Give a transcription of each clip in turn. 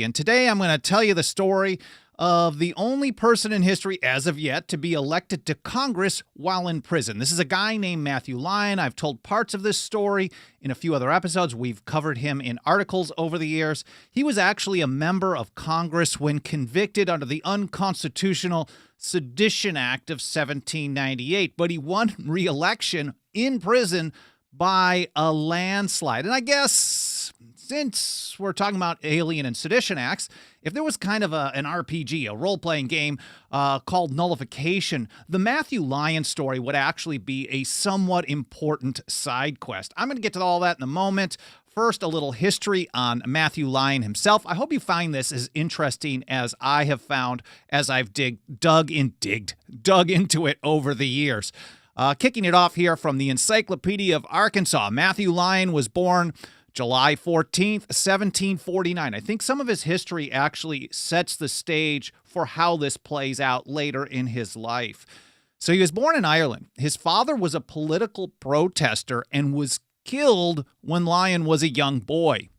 And today I'm going to tell you the story of the only person in history as of yet to be elected to Congress while in prison. This is a guy named Matthew Lyon. I've told parts of this story in a few other episodes. We've covered him in articles over the years. He was actually a member of Congress when convicted under the unconstitutional Sedition Act of 1798, but he won re-election in prison by a landslide. And I guess since we're talking about Alien and Sedition Acts, if there was kind of an RPG, a role-playing game called Nullification, the Matthew Lyon story would actually be a somewhat important side quest. I'm going to get to all that in a moment. First, a little history on Matthew Lyon himself. I hope you find this as interesting as I have found as I've dug into it over the years. Kicking it off here from the Encyclopedia of Arkansas, Matthew Lyon was born July 14th, 1749. I think some of his history actually sets the stage for how this plays out later in his life. So he was born in Ireland. His father was a political protester and was killed when Lyon was a young boy.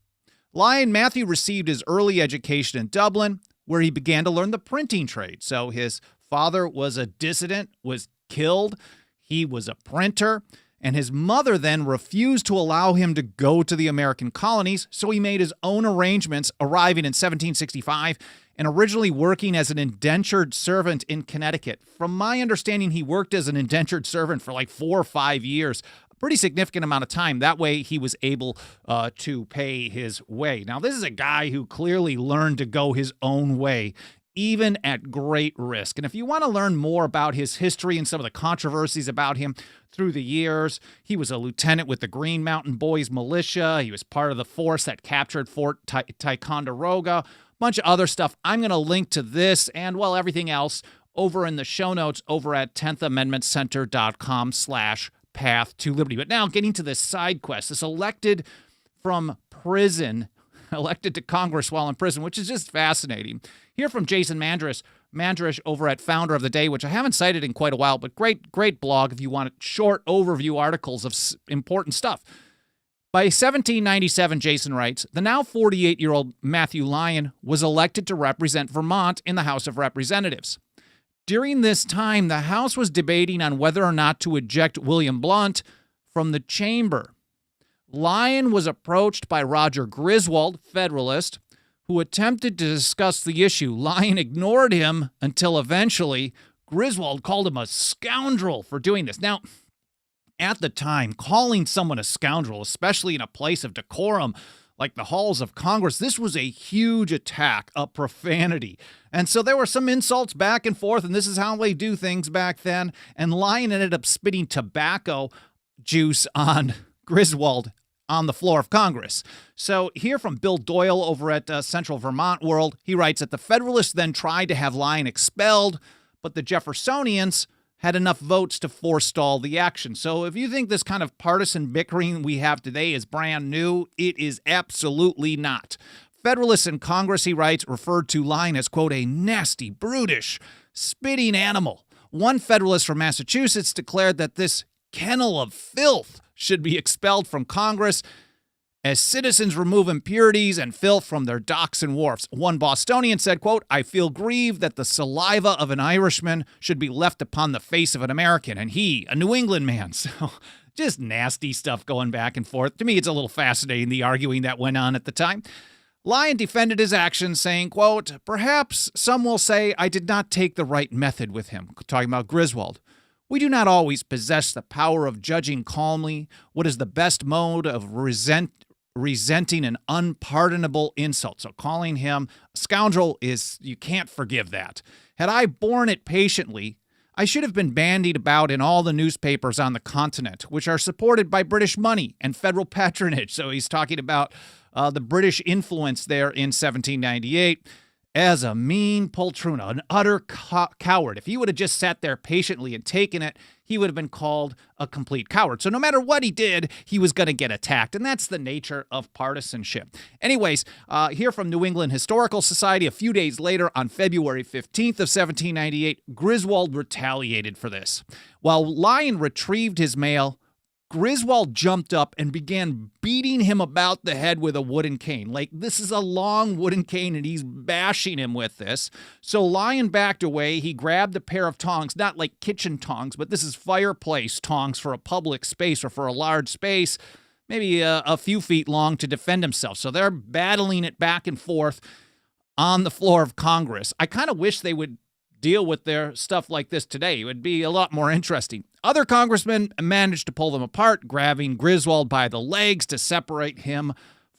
Matthew received his early education in Dublin, where he began to learn the printing trade. So his father was a dissident, was killed. He was a printer, and his mother then refused to allow him to go to the American colonies, so he made his own arrangements, arriving in 1765 and originally working as an indentured servant in Connecticut. From my understanding, he worked as an indentured servant for like 4 or 5 years, a pretty significant amount of time. That way, he was able to pay his way. Now, this is a guy who clearly learned to go his own way, even at great risk. And if you want to learn more about his history and some of the controversies about him through the years, he was a lieutenant with the Green Mountain Boys militia. He was part of the force that captured Fort Ticonderoga, a bunch of other stuff. I'm going to link to this and, well, everything else over in the show notes over at 10thamendmentcenter.com/path to liberty. But now getting to this side quest, this elected from prison, elected to Congress while in prison, which is just fascinating. Hear from Jason Mandrish over at Founder of the Day, which I haven't cited in quite a while, but great blog if you want short overview articles of important stuff. By 1797, Jason writes, the now 48-year-old Matthew Lyon was elected to represent Vermont in the House of Representatives. During this time, the House was debating on whether or not to eject William Blount from the chamber. Lyon was approached by Roger Griswold, Federalist, who attempted to discuss the issue. Lyon ignored him until eventually Griswold called him a scoundrel for doing this. Now, at the time, calling someone a scoundrel, especially in a place of decorum like the halls of Congress, this was a huge attack, a profanity. And so there were some insults back and forth, and this is how they do things back then. And Lyon ended up spitting tobacco juice on Griswold on the floor of Congress. So hear from Bill Doyle over at Central Vermont World. He writes that the Federalists then tried to have Lyon expelled, but the Jeffersonians had enough votes to forestall the action. So if you think this kind of partisan bickering we have today is brand new, it is absolutely not. Federalists in Congress, he writes, referred to Lyon as, quote, a nasty, brutish, spitting animal. One Federalist from Massachusetts declared that this kennel of filth should be expelled from Congress as citizens remove impurities and filth from their docks and wharfs. One Bostonian said, quote, I feel grieved that the saliva of an Irishman should be left upon the face of an American, and he, a New England man. So just nasty stuff going back and forth. To me, it's a little fascinating, the arguing that went on at the time. Lyon defended his actions, saying, quote, perhaps some will say I did not take the right method with him, talking about Griswold. We do not always possess the power of judging calmly what is the best mode of resenting an unpardonable insult. So calling him a scoundrel you can't forgive that. Had I borne it patiently, I should have been bandied about in all the newspapers on the continent, which are supported by British money and federal patronage. So he's talking about the British influence there in 1798. As a mean poltroon, an utter coward. If he would have just sat there patiently and taken it, he would have been called a complete coward. So no matter what he did, he was going to get attacked, and that's the nature of partisanship. Anyways, here from New England Historical Society, a few days later, on February 15th of 1798, Griswold retaliated for this. While Lyon retrieved his mail, Griswold jumped up and began beating him about the head with a wooden cane. Like, this is a long wooden cane, and he's bashing him with this. So Lyon backed away. He grabbed a pair of tongs, not like kitchen tongs, but this is fireplace tongs for a public space or for a large space, maybe a few feet long, to defend himself. So they're battling it back and forth on the floor of Congress. I kind of wish they would deal with their stuff like this today. It would be a lot more interesting. Other congressmen managed to pull them apart, grabbing Griswold by the legs to separate him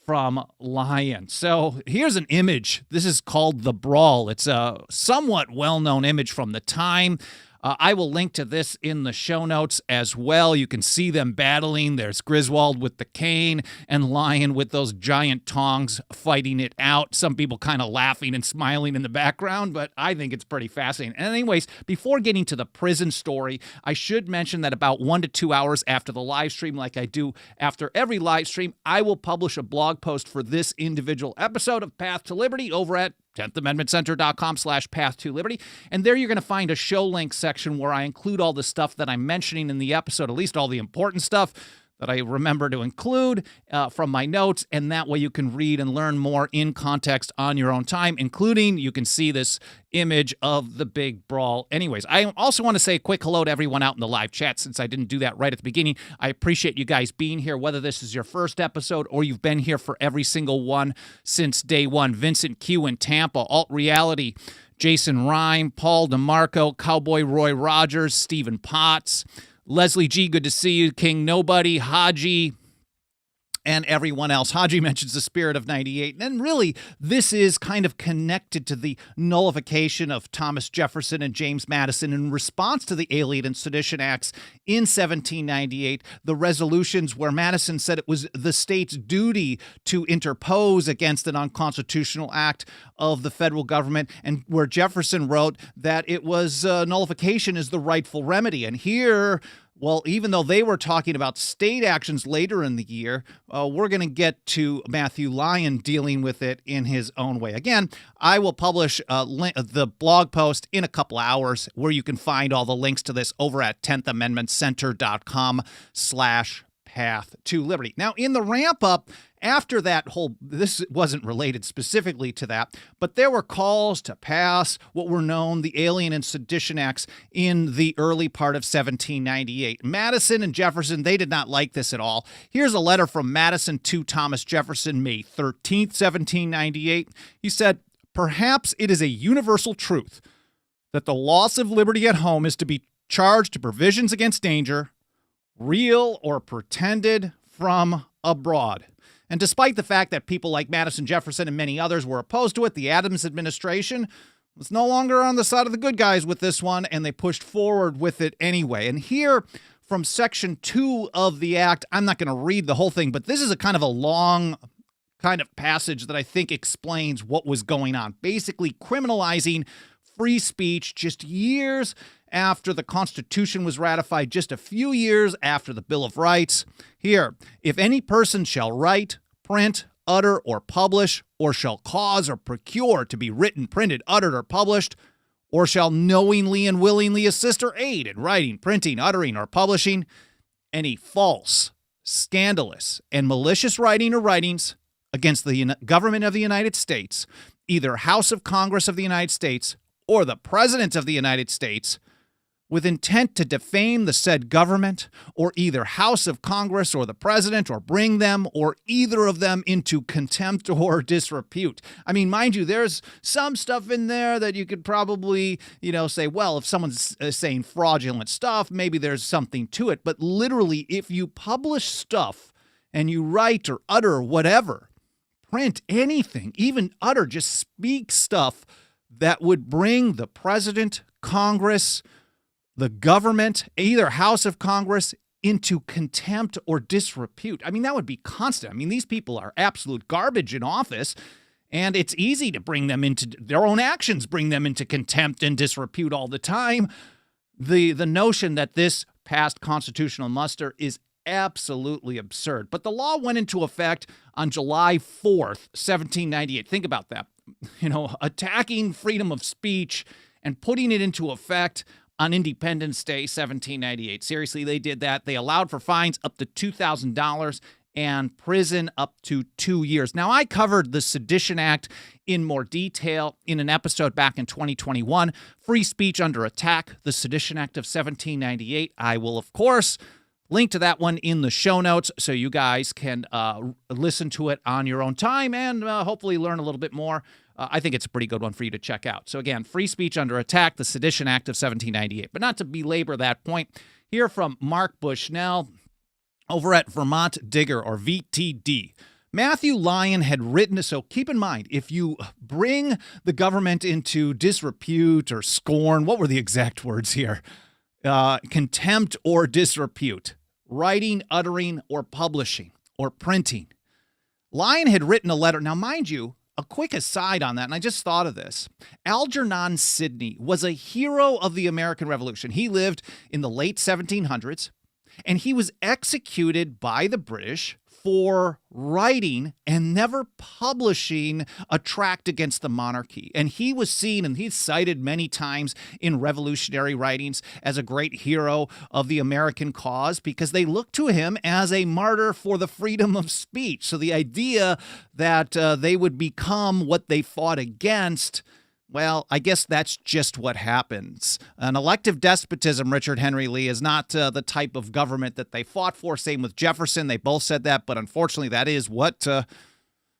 from Lyon. So here's an image. This is called the Brawl. It's a somewhat well-known image from the time. I will link to this in the show notes as well. You can see them battling. There's Griswold with the cane and Lyon with those giant tongs fighting it out. Some people kind of laughing and smiling in the background, but I think it's pretty fascinating. And anyways, before getting to the prison story, I should mention that about 1 to 2 hours after the live stream, like I do after every live stream, I will publish a blog post for this individual episode of Path to Liberty over at 10thamendmentcenter.com/path to liberty. And there you're going to find a show link section where I include all the stuff that I'm mentioning in the episode, at least all the important stuff that I remember to include from my notes. And that way you can read and learn more in context on your own time, including you can see this image of the big brawl. Anyways, I also want to say a quick hello to everyone out in the live chat since I didn't do that right at the beginning. I appreciate you guys being here, whether this is your first episode or you've been here for every single one since day one. Vincent Q in Tampa, Alt Reality, Jason Rhyme, Paul DeMarco, Cowboy Roy Rogers, Stephen Potts, Leslie G, good to see you, King Nobody, Haji, and everyone else. Haji mentions the spirit of 98. And really, this is kind of connected to the nullification of Thomas Jefferson and James Madison in response to the Alien and Sedition Acts in 1798, the resolutions where Madison said it was the state's duty to interpose against an unconstitutional act of the federal government, and where Jefferson wrote that it was nullification is the rightful remedy. And here, well, even though they were talking about state actions later in the year, we're going to get to Matthew Lyon dealing with it in his own way. Again, I will publish the blog post in a couple hours where you can find all the links to this over at 10thamendmentcenter.com/path to liberty. Now, in the ramp up, after that whole, this wasn't related specifically to that, but there were calls to pass what were known the Alien and Sedition Acts in the early part of 1798. Madison and Jefferson, they did not like this at all. Here's a letter from Madison to Thomas Jefferson, May 13th, 1798. He said, "Perhaps it is a universal truth that the loss of liberty at home is to be charged to provisions against danger, real or pretended, from abroad." And despite the fact that people like Madison, Jefferson, and many others were opposed to it, the Adams administration was no longer on the side of the good guys with this one, and they pushed forward with it anyway. And here, from Section 2 of the Act, I'm not going to read the whole thing, but this is a kind of a long kind of passage that I think explains what was going on. Basically, criminalizing free speech just years after the Constitution was ratified, just a few years after the Bill of Rights. Here, if any person shall write, print, utter, or publish, or shall cause or procure to be written, printed, uttered, or published, or shall knowingly and willingly assist or aid in writing, printing, uttering, or publishing any false, scandalous, and malicious writing or writings against the government of the United States, either House of Congress of the United States or the President of the United States, with intent to defame the said government, or either House of Congress or the President, or bring them or either of them into contempt or disrepute. I mean, mind you, there's some stuff in there that you could probably, say, well, if someone's saying fraudulent stuff, maybe there's something to it. But literally, if you publish stuff and you write or utter whatever, print anything, even utter, just speak stuff that would bring the President, Congress, the government, either House of Congress, into contempt or disrepute. I mean, that would be constant. I mean, these people are absolute garbage in office, and it's easy to bring them into their own actions, bring them into contempt and disrepute all the time. The notion that this passed constitutional muster is absolutely absurd. But the law went into effect on July 4th, 1798. Think about that. Attacking freedom of speech and putting it into effect on Independence Day, 1798. Seriously, they did that. They allowed for fines up to $2,000 and prison up to 2 years. Now, I covered the Sedition Act in more detail in an episode back in 2021, Free Speech Under Attack, the Sedition Act of 1798. I will, of course, link to that one in the show notes so you guys can listen to it on your own time and hopefully learn a little bit more. I think it's a pretty good one for you to check out. So again, Free Speech Under Attack, the Sedition Act of 1798. But not to belabor that point, hear from Mark Bushnell over at Vermont Digger, or VTD. Matthew Lyon had written, so keep in mind, if you bring the government into disrepute or scorn, what were the exact words here? Contempt or disrepute, writing, uttering, or publishing, or printing. Lyon had written a letter. Now, mind you, a quick aside on that, and I just thought of this. Algernon Sidney was a hero of the American Revolution. He lived in the late 1700s, and he was executed by the British for writing and never publishing a tract against the monarchy. And he was seen, and he's cited many times in revolutionary writings, as a great hero of the American cause because they looked to him as a martyr for the freedom of speech. So the idea that they would become what they fought against, well, I guess that's just what happens. An elective despotism, Richard Henry Lee, is not the type of government that they fought for. Same with Jefferson. They both said that, but unfortunately that is what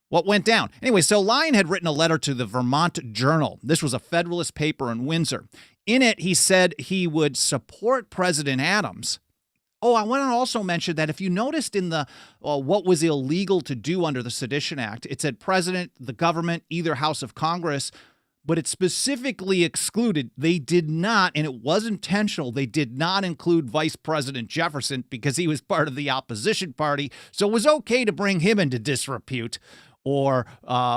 went down. Anyway, so Lyon had written a letter to the Vermont Journal. This was a Federalist paper in Windsor. In it, he said he would support President Adams. Oh, I want to also mention that if you noticed in the what was illegal to do under the Sedition Act, it said President, the government, either House of Congress, but it specifically excluded, they did not, and it was intentional, they did not include Vice President Jefferson because he was part of the opposition party, so it was okay to bring him into disrepute or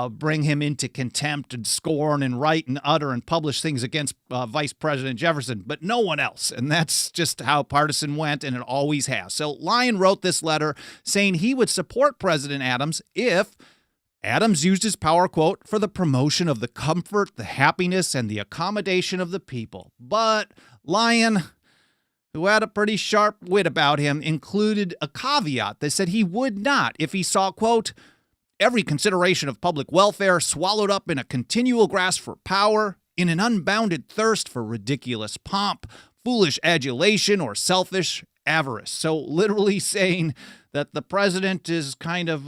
bring him into contempt and scorn and write and utter and publish things against Vice President Jefferson, but no one else. And that's just how partisan went, and it always has. So Lyon wrote this letter saying he would support President Adams if Adams used his power, quote, for the promotion of the comfort, the happiness, and the accommodation of the people. But Lyon, who had a pretty sharp wit about him, included a caveat that said he would not if he saw, quote, every consideration of public welfare swallowed up in a continual grasp for power, in an unbounded thirst for ridiculous pomp, foolish adulation, or selfish avarice. So literally saying that the president is kind of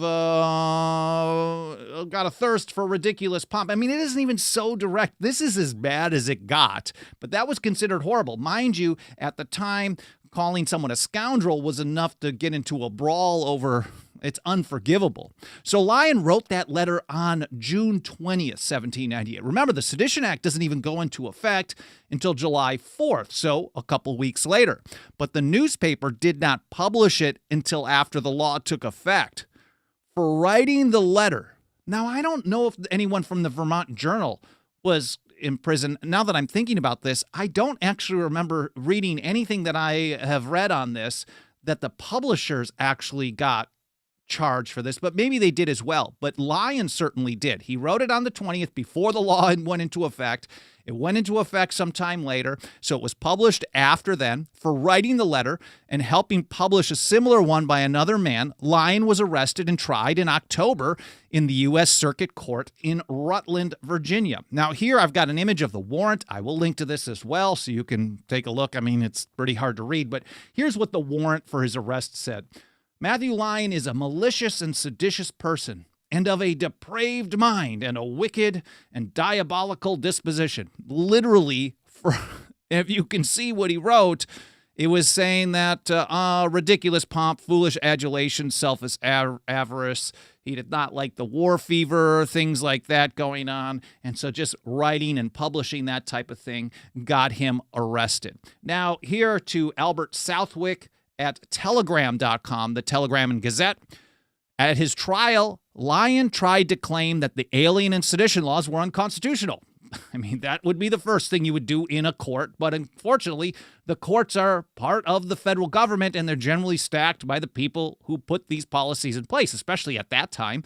got a thirst for ridiculous pomp. I mean, it isn't even so direct. This is as bad as it got, but that was considered horrible. Mind you, at the time, calling someone a scoundrel was enough to get into a brawl over. It's unforgivable. So Lyon wrote that letter on June 20th, 1798. Remember, the Sedition Act doesn't even go into effect until July 4th, so a couple weeks later. But the newspaper did not publish it until after the law took effect. For writing the letter, now I don't know if anyone from the Vermont Journal was in prison. Now that I'm thinking about this, I don't actually remember reading anything that I have read on this that the publishers actually got charged for this, but maybe they did as well. But Lyon certainly did. He wrote it on the 20th before the law went into effect. It went into effect sometime later, so it was published after then. For writing the letter and helping publish a similar one by another man, Lyon was arrested and tried in October in the U.S. Circuit Court in Rutland, Virginia. Now here I've got an image of the warrant. I will link to this as well so you can take a look. I mean, it's pretty hard to read, but here's what the warrant for his arrest said. Matthew Lyon is a malicious and seditious person, and of a depraved mind and a wicked and diabolical disposition. Literally, if you can see what he wrote, it was saying that ridiculous pomp, foolish adulation, selfish avarice. He did not like the war fever, things like that going on. And so just writing and publishing that type of thing got him arrested. Now, here to Albert Southwick at telegram.com, the Telegram and Gazette. At his trial, Lyon tried to claim that the alien and sedition laws were unconstitutional. I mean, that would be the first thing you would do in a court, but unfortunately, the courts are part of the federal government, and they're generally stacked by the people who put these policies in place, especially at that time.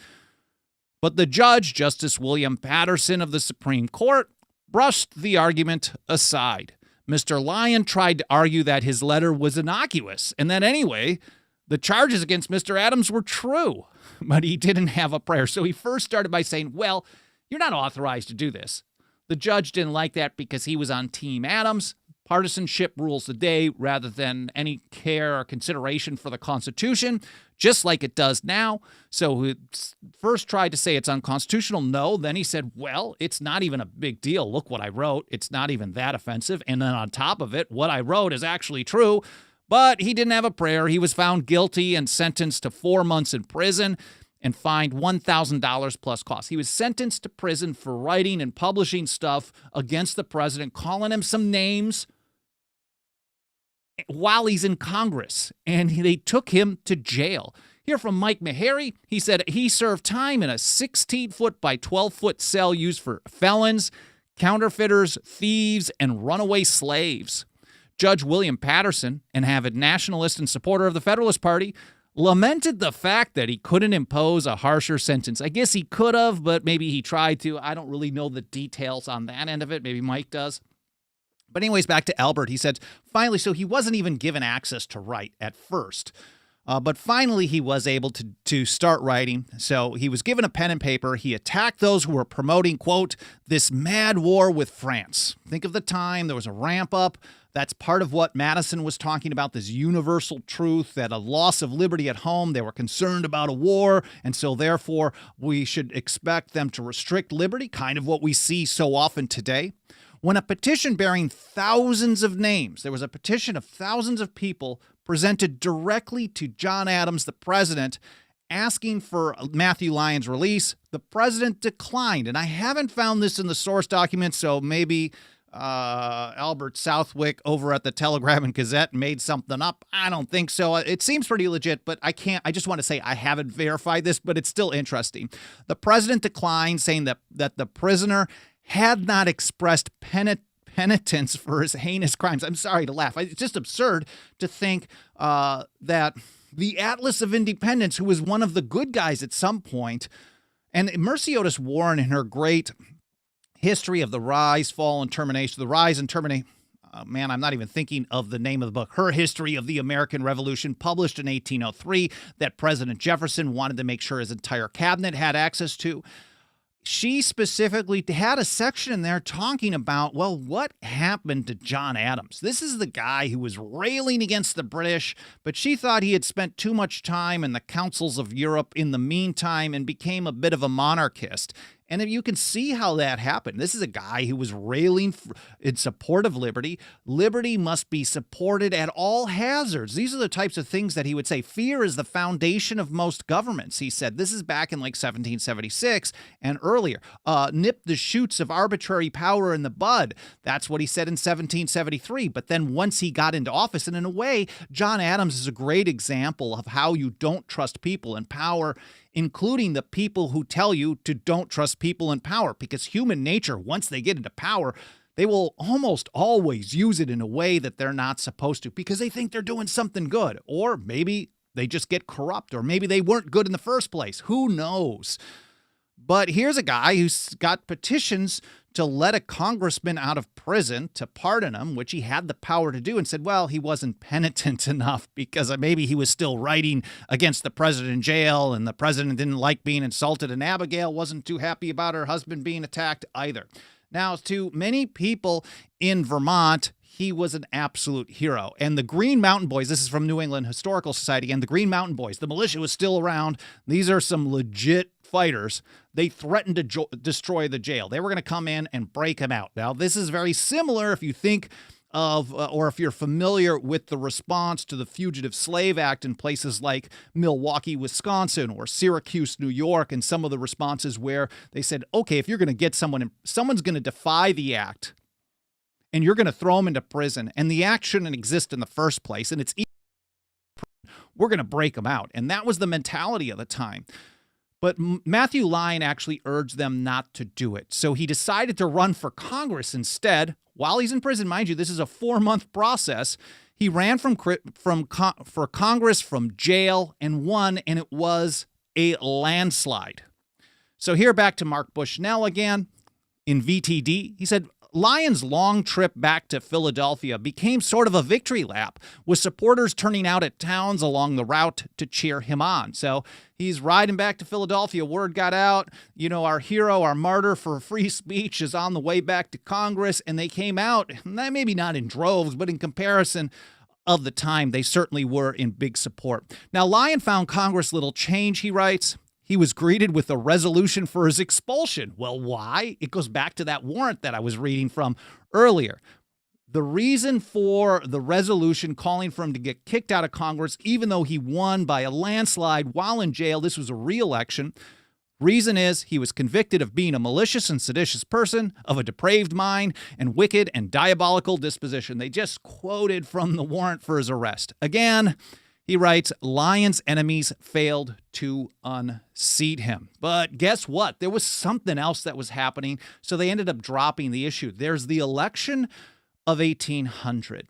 But the judge, Justice William Patterson of the Supreme Court, brushed the argument aside. Mr. Lyon tried to argue that his letter was innocuous and that anyway, the charges against Mr. Adams were true, but he didn't have a prayer. So he first started by saying, well, you're not authorized to do this. The judge didn't like that because he was on Team Adams. Partisanship rules the day rather than any care or consideration for the Constitution, just like it does now. So he first tried to say it's unconstitutional. No. Then he said, well, it's not even a big deal. Look what I wrote. It's not even that offensive. And then on top of it, what I wrote is actually true. But he didn't have a prayer. He was found guilty and sentenced to 4 months in prison and fined $1,000 plus costs. He was sentenced to prison for writing and publishing stuff against the president, calling him some names while he's in Congress, and they took him to jail. Here from Mike Meharry, he said he served time in a 16-foot by 12-foot cell used for felons, counterfeiters, thieves, and runaway slaves. Judge William Patterson, an avid nationalist and supporter of the Federalist Party, lamented the fact that he couldn't impose a harsher sentence. I guess he could have, but maybe he tried to. I don't really know the details on that end of it. Maybe Mike does. But anyways, back to Albert. He said, finally, so he wasn't even given access to write at first. But finally, he was able to start writing. So he was given a pen and paper. He attacked those who were promoting, quote, this mad war with France. Think of the time. There was a ramp up. That's part of what Madison was talking about, this universal truth that a loss of liberty at home, they were concerned about a war, and so therefore we should expect them to restrict liberty, kind of what we see so often today. When a petition bearing thousands of names, there was a petition of thousands of people presented directly to John Adams, the president, asking for Matthew Lyon's release, the president declined. And I haven't found this in the source document, so maybe Albert Southwick over at the Telegram and Gazette made something up. I don't think so. It seems pretty legit, but I just want to say I haven't verified this, but it's still interesting. The president declined, saying that the prisoner had not expressed penitence for his heinous crimes. I'm sorry to laugh. It's just absurd to think that the Atlas of Independence, who was one of the good guys at some point, and Mercy Otis Warren in her great history of the rise, fall, and termination, the rise and terminate. Man, I'm not even thinking of the name of the book. Her History of the American Revolution, published in 1803, that President Jefferson wanted to make sure his entire cabinet had access to. She specifically had a section in there talking about, well, what happened to John Adams? This is the guy who was railing against the British, but she thought he had spent too much time in the councils of Europe in the meantime and became a bit of a monarchist. And you can see how that happened. This is a guy who was railing in support of liberty. Liberty must be supported at all hazards. These are the types of things that he would say. Fear is the foundation of most governments, he said. This is back in like 1776 and earlier. Nip the shoots of arbitrary power in the bud. That's what he said in 1773. But then once he got into office, and in a way, John Adams is a great example of how you don't trust people in power, including the people who tell you to don't trust people in power, because human nature, once they get into power, they will almost always use it in a way that they're not supposed to because they think they're doing something good. Or maybe they just get corrupt, or maybe they weren't good in the first place. Who knows? But here's a guy who's got petitions to let a congressman out of prison, to pardon him, which he had the power to do, and said, well, he wasn't penitent enough because maybe he was still writing against the president in jail, and the president didn't like being insulted, and Abigail wasn't too happy about her husband being attacked either. Now, to many people in Vermont, he was an absolute hero. And the Green Mountain Boys, this is from New England Historical Society, and the Green Mountain Boys, the militia was still around. These are some legit fighters. They threatened to destroy the jail. They were going to come in and break him out. Now, this is very similar if you think of, or if you're familiar with the response to the Fugitive Slave Act in places like Milwaukee, Wisconsin, or Syracuse, New York, and some of the responses where they said, okay, if you're going to get someone's going to defy the act, and you're going to throw them into prison, and the act shouldn't exist in the first place, and we're going to break them out. And that was the mentality of the time. But Matthew Lyon actually urged them not to do it. So he decided to run for Congress instead. While he's in prison, mind you, this is a 4-month process. He ran for Congress from jail and won, and it was a landslide. So here back to Mark Bushnell again in VTD. He said, Lyon's long trip back to Philadelphia became sort of a victory lap, with supporters turning out at towns along the route to cheer him on. So he's riding back to Philadelphia. Word got out, our hero, our martyr for free speech is on the way back to Congress, and they came out, maybe not in droves, but in comparison of the time, they certainly were in big support. Now, Lyon found Congress little change, he writes. He was greeted with a resolution for his expulsion. Well, why? It goes back to that warrant that I was reading from earlier. The reason for the resolution calling for him to get kicked out of Congress, even though he won by a landslide while in jail, this was a reelection. Reason is he was convicted of being a malicious and seditious person, of a depraved mind, and wicked and diabolical disposition. They just quoted from the warrant for his arrest. Again, he writes, Lyon's enemies failed to unseat him. But guess what? There was something else that was happening, so they ended up dropping the issue. There's the election of 1800.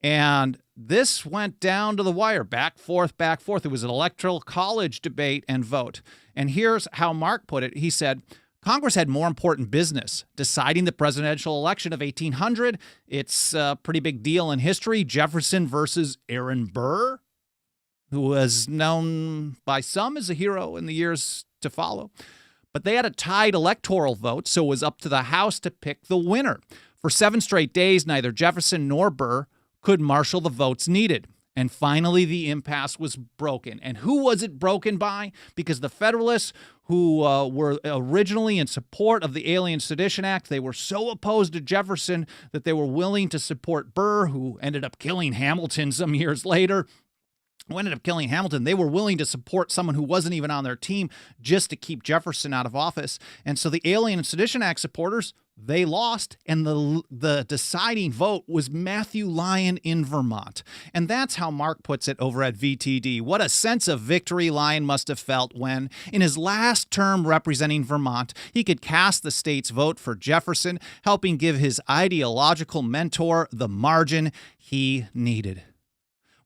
And this went down to the wire, back, forth. It was an electoral college debate and vote. And here's how Mark put it. He said, Congress had more important business, deciding the presidential election of 1800. It's a pretty big deal in history. Jefferson versus Aaron Burr, who was known by some as a hero in the years to follow. But they had a tied electoral vote, so it was up to the House to pick the winner. For 7 straight days, neither Jefferson nor Burr could marshal the votes needed. And finally, the impasse was broken. And who was it broken by? Because the Federalists, who were originally in support of the Alien Sedition Act, they were so opposed to Jefferson that they were willing to support Burr, who ended up killing Hamilton some years later. They were willing to support someone who wasn't even on their team just to keep Jefferson out of office. And so the Alien and Sedition Act supporters, they lost, and the deciding vote was Matthew Lyon in Vermont. And that's how Mark puts it over at VTD. What a sense of victory Lyon must have felt when, in his last term representing Vermont, he could cast the state's vote for Jefferson, helping give his ideological mentor the margin he needed.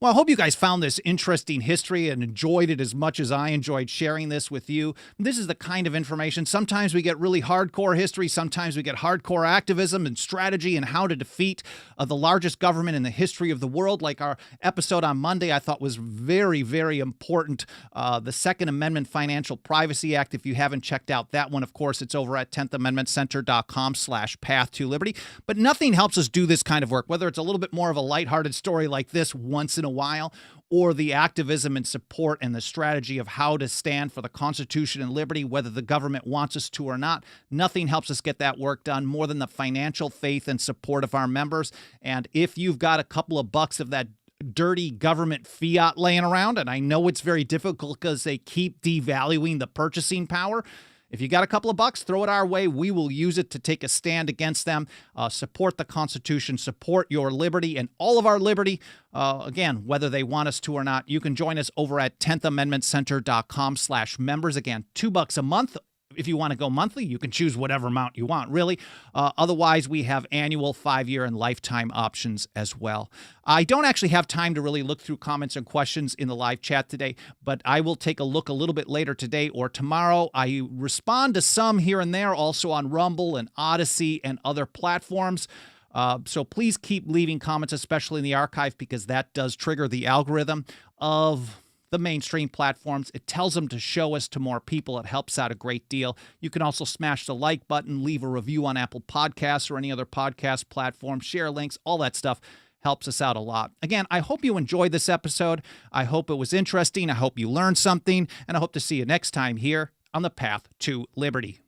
Well, I hope you guys found this interesting history and enjoyed it as much as I enjoyed sharing this with you. This is the kind of information. Sometimes we get really hardcore history. Sometimes we get hardcore activism and strategy and how to defeat the largest government in the history of the world. Like our episode on Monday, I thought was very, very important. The Second Amendment Financial Privacy Act. If you haven't checked out that one, of course, it's over at 10thamendmentcenter.com/path to liberty. But nothing helps us do this kind of work, whether it's a little bit more of a lighthearted story like this once in a while, or the activism and support and the strategy of how to stand for the Constitution and liberty, whether the government wants us to or not. Nothing helps us get that work done more than the financial faith and support of our members. And if you've got a couple of bucks of that dirty government fiat laying around, and I know it's very difficult because they keep devaluing the purchasing power, if you got a couple of bucks, throw it our way. We will use it to take a stand against them, support the Constitution, support your liberty and all of our liberty. Again, whether they want us to or not, you can join us over at 10thamendmentcenter.com/members. Again, $2 a month. If you want to go monthly, you can choose whatever amount you want, really. Otherwise, we have annual, 5-year, and lifetime options as well. I don't actually have time to really look through comments and questions in the live chat today, but I will take a look a little bit later today or tomorrow. I respond to some here and there, also on Rumble and Odyssey and other platforms. So please keep leaving comments, especially in the archive, because that does trigger the algorithm of the mainstream platforms. It tells them to show us to more people. It helps out a great deal. You can also smash the like button, leave a review on Apple Podcasts or any other podcast platform, share links, all that stuff helps us out a lot. Again, I hope you enjoyed this episode. I hope it was interesting. I hope you learned something, and I hope to see you next time here on the Path to Liberty.